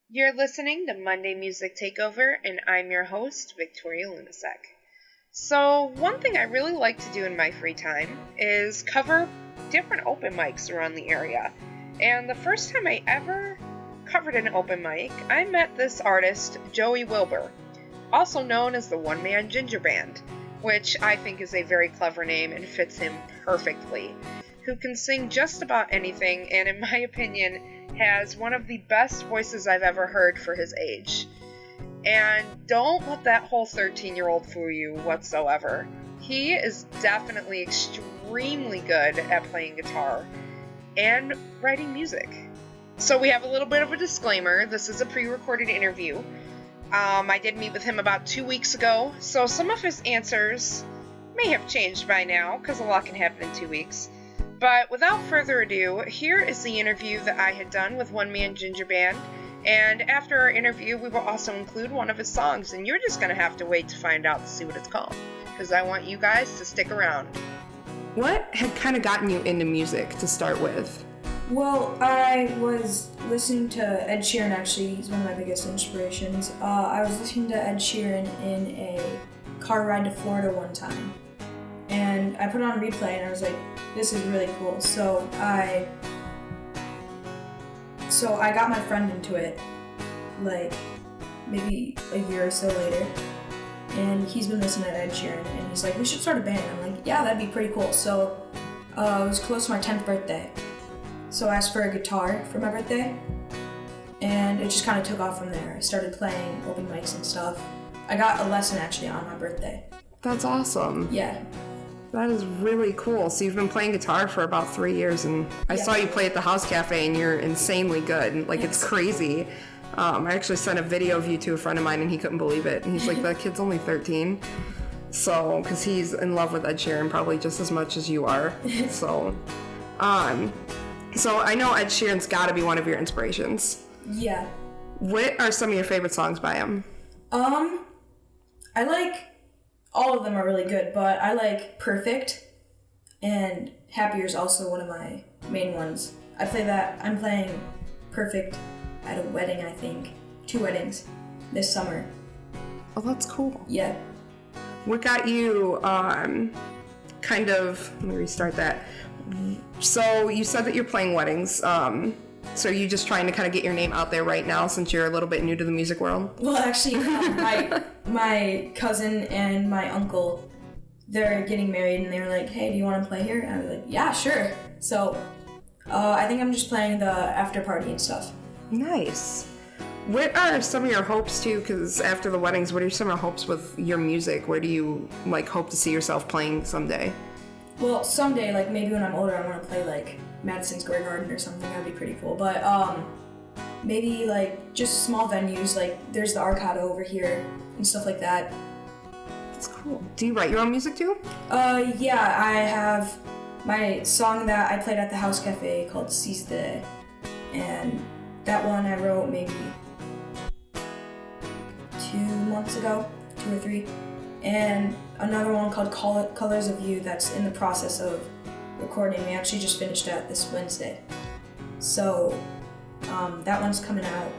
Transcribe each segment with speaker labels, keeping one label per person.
Speaker 1: You're listening to Monday Music Takeover, and I'm your host, Victoria Lunasek. So, one thing I really like to do in my free time is cover different open mics around the area. And the first time I ever covered an open mic, I met this artist, Joey Wilbur, also known as the One Man Ginger Band, which I think is a very clever name and fits him perfectly, who can sing just about anything and, in my opinion, has one of the best voices I've ever heard for his age. And don't let that whole 13-year-old fool you whatsoever. He is definitely extremely good at playing guitar and writing music. So we have a little bit of a disclaimer. This is a pre-recorded interview. I did meet with him about 2 weeks ago, so some of his answers may have changed by now, because a lot can happen in 2 weeks. But without further ado, here is the interview that I had done with One Man Ginger Band. And after our interview, we will also include one of his songs, and you're just going to have to wait to find out to see what it's called, because I want you guys to stick around.
Speaker 2: What had kind of gotten you into music to start with?
Speaker 3: Well, I was listening to Ed Sheeran, actually. He's one of my biggest inspirations. I was listening to Ed Sheeran in a car ride to Florida one time. And I put it on replay, and I was like, this is really cool. So I got my friend into it, like, maybe a year or so later. And he's been listening to Ed Sheeran, and he's like, we should start a band. I'm like, yeah, that'd be pretty cool. So it was close to my 10th birthday. So I asked for a guitar for my birthday, and it just kind of took off from there. I started playing open mics and stuff. I got a lesson actually on my birthday.
Speaker 2: That's awesome.
Speaker 3: Yeah.
Speaker 2: That is really cool. So you've been playing guitar for about 3 years, and I saw you play at the House Cafe, and you're insanely good. Like, It's crazy. I actually sent a video of you to a friend of mine, and he couldn't believe it. And he's like, that kid's only 13. So, because he's in love with Ed Sheeran probably just as much as you are. So I know Ed Sheeran's got to be one of your inspirations.
Speaker 3: Yeah.
Speaker 2: What are some of your favorite songs by him?
Speaker 3: I like, all of them are really good, but I like Perfect, and Happier is also one of my main ones. I'm playing Perfect at a wedding, I think. 2 weddings this summer.
Speaker 2: Oh, that's cool.
Speaker 3: Yeah.
Speaker 2: What got you, let me restart that. So you said that you're playing weddings. So are you just trying to kind of get your name out there right now since you're a little bit new to the music world?
Speaker 3: Well, actually, my cousin and my uncle, they're getting married, and they were like, hey, do you want to play here? And I was like, yeah, sure. So I think I'm just playing the after party and stuff.
Speaker 2: Nice. What are some of your hopes too? Because after the weddings, what are some of your hopes with your music? Where do you hope to see yourself playing someday?
Speaker 3: Well, someday, maybe when I'm older, I want to play Madison Square Garden or something. That'd be pretty cool. But maybe just small venues. There's the Arcada over here and stuff like that.
Speaker 2: That's cool. Do you write your own music too?
Speaker 3: Yeah, I have my song that I played at the House Cafe called Seize the Day, and that one I wrote maybe 2 months ago, 2 or 3. And another one called Colors of You that's in the process of recording. We actually just finished that this Wednesday. So that one's coming out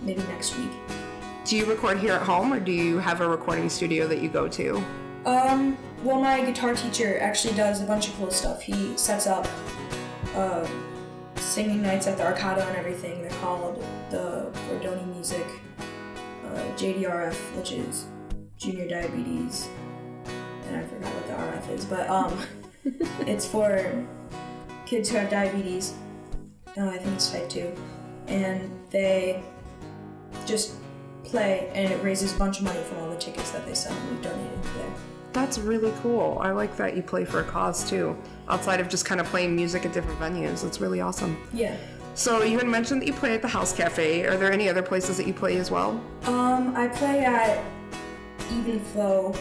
Speaker 3: maybe next week.
Speaker 2: Do you record here at home, or do you have a recording studio that you go to?
Speaker 3: Well, my guitar teacher actually does a bunch of cool stuff. He sets up singing nights at the Arcada and everything. They're called the Bordoni Music, JDRF, which is Junior Diabetes, and I forgot what the RF is, but it's for kids who have diabetes. I think it's type 2, and they just play, and it raises a bunch of money from all the tickets that they sell, and we donated there.
Speaker 2: That's really cool. I like that you play for a cause too, outside of just kind of playing music at different venues. It's really awesome.
Speaker 3: Yeah.
Speaker 2: So you had mentioned that you play at the House Cafe. Are there any other places that you play as well?
Speaker 3: I play at Even Flow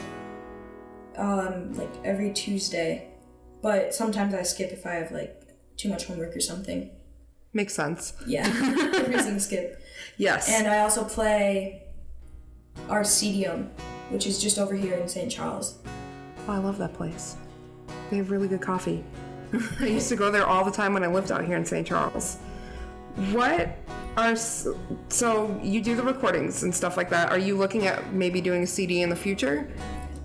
Speaker 3: every Tuesday, but sometimes I skip if I have too much homework or something.
Speaker 2: Makes sense.
Speaker 3: Yeah, everything skip.
Speaker 2: Yes.
Speaker 3: And I also play Arcedium, which is just over here in St. Charles.
Speaker 2: Oh, I love that place. They have really good coffee. I used to go there all the time when I lived out here in St. Charles. What So you do the recordings and stuff like that. Are you looking at maybe doing a CD in the future?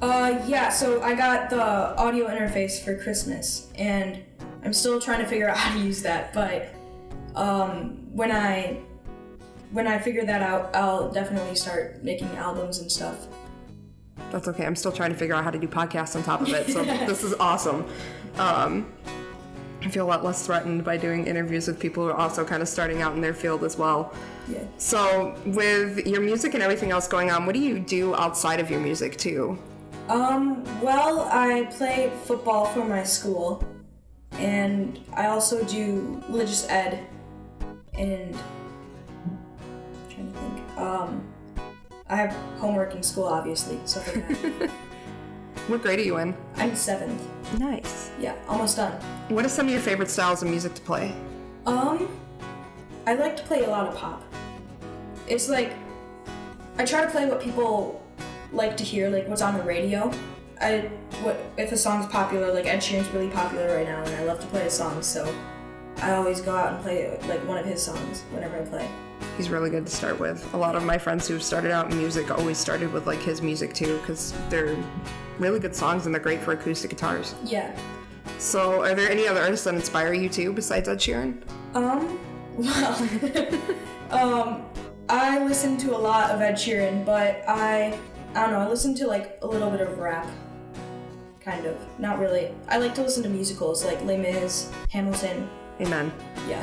Speaker 3: Yeah, so I got the audio interface for Christmas, and I'm still trying to figure out how to use that, but when I figure that out, I'll definitely start making albums and stuff.
Speaker 2: That's okay. I'm still trying to figure out how to do podcasts on top of it, so this is awesome. I feel a lot less threatened by doing interviews with people who are also kind of starting out in their field as well.
Speaker 3: Yeah.
Speaker 2: So with your music and everything else going on, what do you do outside of your music too?
Speaker 3: Well, I play football for my school, and I also do religious ed, and I'm trying to think. I have homework in school, obviously, stuff like that.
Speaker 2: What grade are you in?
Speaker 3: I'm 7th.
Speaker 2: Nice.
Speaker 3: Yeah, almost done.
Speaker 2: What are some of your favorite styles of music to play?
Speaker 3: I like to play a lot of pop. It's like, I try to play what people like to hear, like what's on the radio. If a song's popular, like Ed Sheeran's really popular right now, and I love to play his songs, so I always go out and play like one of his songs whenever I play.
Speaker 2: He's really good to start with. A lot of my friends who've started out in music always started with like his music too, because they're really good songs and they're great for acoustic guitars.
Speaker 3: Yeah.
Speaker 2: So are there any other artists that inspire you too besides Ed Sheeran?
Speaker 3: Well, I listen to a lot of Ed Sheeran, but I don't know, I listen to like a little bit of rap. Kind of. Not really. I like to listen to musicals like Les Mis, Hamilton.
Speaker 2: Amen.
Speaker 3: Yeah.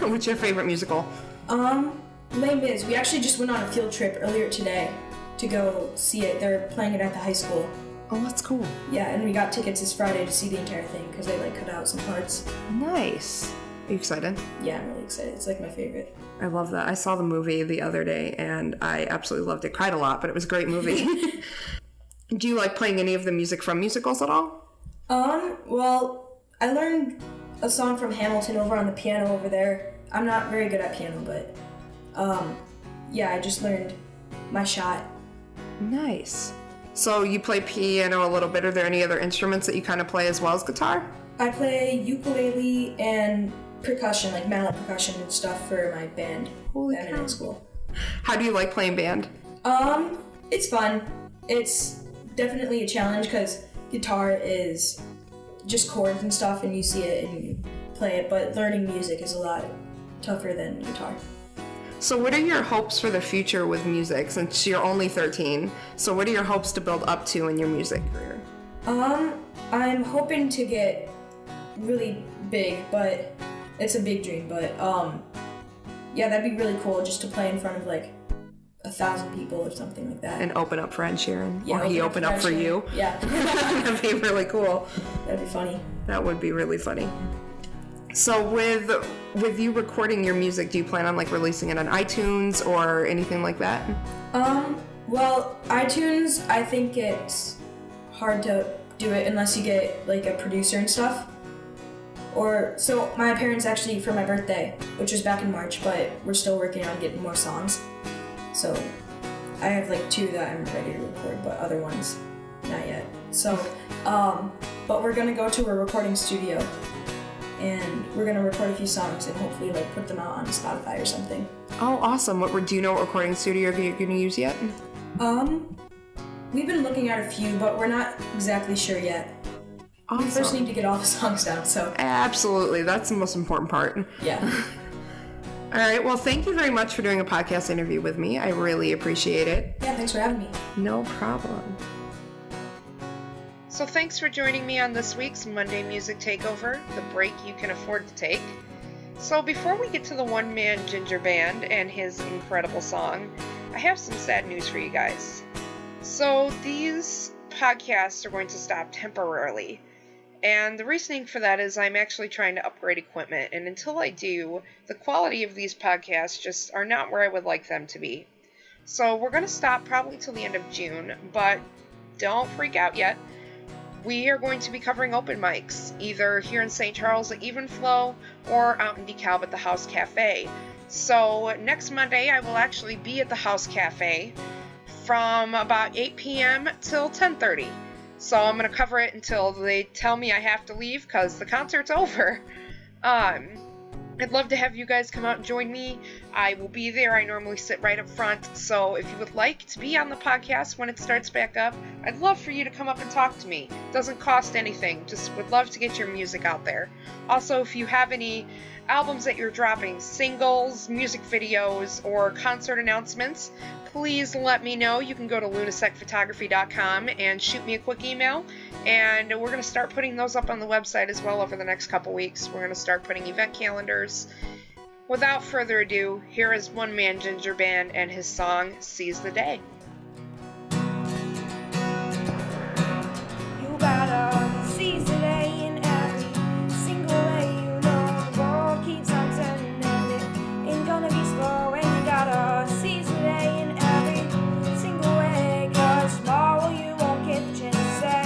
Speaker 2: What's your favorite musical?
Speaker 3: Les Mis. We actually just went on a field trip earlier today to go see it. They're playing it at the high school.
Speaker 2: Oh, that's cool.
Speaker 3: Yeah, and we got tickets this Friday to see the entire thing because they like cut out some parts.
Speaker 2: Nice. Are you excited?
Speaker 3: Yeah, I'm really excited. It's like my favorite.
Speaker 2: I love that. I saw the movie the other day and I absolutely loved it. Cried a lot, but it was a great movie. Do you like playing any of the music from musicals at all?
Speaker 3: Well, I learned a song from Hamilton over on the piano over there. I'm not very good at piano, but yeah, I just learned my shot.
Speaker 2: Nice. So you play piano a little bit. Are there any other instruments that you kind of play as well as guitar?
Speaker 3: I play ukulele and percussion, like mallet percussion and stuff for my band that I'm in school.
Speaker 2: How do you like playing band?
Speaker 3: It's fun. It's definitely a challenge because guitar is just chords and stuff and you see it and you play it, but learning music is a lot tougher than guitar.
Speaker 2: So what are your hopes for the future with music since you're only 13? So what are your hopes to build up to in your music career?
Speaker 3: I'm hoping to get really big, but it's a big dream, but yeah, that'd be really cool just to play in front of like 1,000 people or something like that.
Speaker 2: And open up for Ed Sheeran.
Speaker 3: Yeah,
Speaker 2: or he open up for you.
Speaker 3: Yeah.
Speaker 2: That'd be really cool.
Speaker 3: That'd be funny.
Speaker 2: That would be really funny. So with you recording your music, do you plan on like releasing it on iTunes or anything like that?
Speaker 3: Well, iTunes, I think it's hard to do it unless you get like a producer and stuff. So my parents actually, for my birthday, which was back in March, but we're still working on getting more songs. So I have like 2 that I'm ready to record, but other ones, not yet. So, but we're gonna go to a recording studio and we're gonna record a few songs and hopefully like put them out on Spotify or something.
Speaker 2: Oh, awesome. Do you know what recording studio you're gonna use yet?
Speaker 3: We've been looking at a few, but we're not exactly sure yet.
Speaker 2: Awesome.
Speaker 3: We first need to get all the songs down, so.
Speaker 2: Absolutely. That's the most important part.
Speaker 3: Yeah.
Speaker 2: All right. Well, thank you very much for doing a podcast interview with me. I really appreciate it.
Speaker 3: Yeah, thanks for having me.
Speaker 2: No problem.
Speaker 1: So thanks for joining me on this week's Monday Music Takeover, the break you can afford to take. So before we get to the one-man ginger band and his incredible song, I have some sad news for you guys. So these podcasts are going to stop temporarily. And the reasoning for that is I'm actually trying to upgrade equipment, and until I do, the quality of these podcasts just are not where I would like them to be. So we're going to stop probably till the end of June, but don't freak out yet. We are going to be covering open mics, either here in St. Charles at Evenflow or out in DeKalb at the House Cafe. So next Monday I will actually be at the House Cafe from about 8 p.m. till 10:30. So I'm going to cover it until they tell me I have to leave because the concert's over. I'd love to have you guys come out and join me. I will be there. I normally sit right up front. So if you would like to be on the podcast when it starts back up, I'd love for you to come up and talk to me. It doesn't cost anything. Just would love to get your music out there. Also, if you have any albums that you're dropping, singles, music videos, or concert announcements, please let me know. You can go to lunasecphotography.com and shoot me a quick email. And we're going to start putting those up on the website as well over the next couple weeks. We're going to start putting event calendars. Without further ado, here is One Man Ginger Band and his song, Seize the Day.
Speaker 3: You gotta seize the day in every single way. You know the world keeps on turning and it ain't gonna be slow. And you gotta seize the day in every single way, 'cause tomorrow you won't get the chance to say.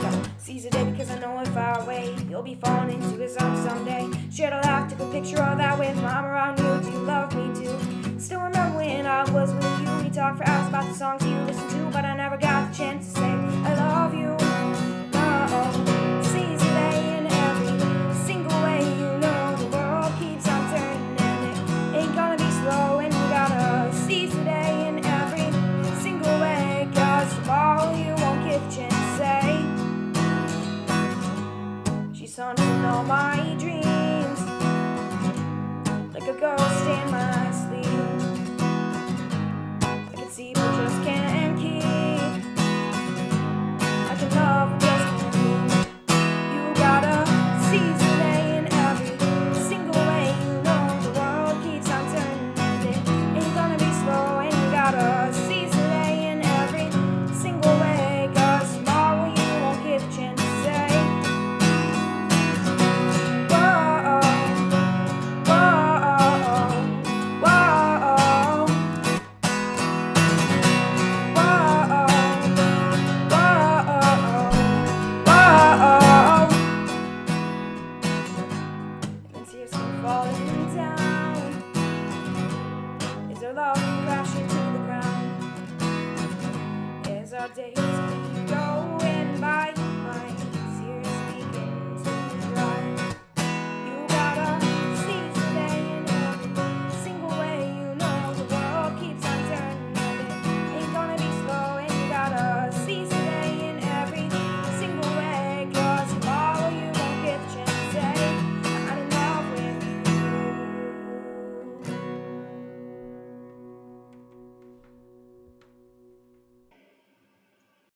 Speaker 3: Gotta seize the day because I know if I wait, you'll be falling into his arms someday. Shared a laugh, took a picture of that with mom around you. Do you love me too? Still remember when I was with you. We talked for hours about the songs you listened to, but I never got the chance to say I love you. No, seize the day in every single way. You know the world keeps on turning and it ain't gonna be slow. And you gotta seize the day in every single way, 'cause tomorrow you won't get the chance to say. She's haunting all my dreams like a ghost in my sleep. I can see but just can't keep. I can love but just can't leave. You gotta seize the day in every single way. You know the world keeps on turning and it ain't gonna be slow. And you gotta seize the day in every single way, 'cause tomorrow you won't get a chance to say. Falling down, is our love crashing to the ground? As our days keep going.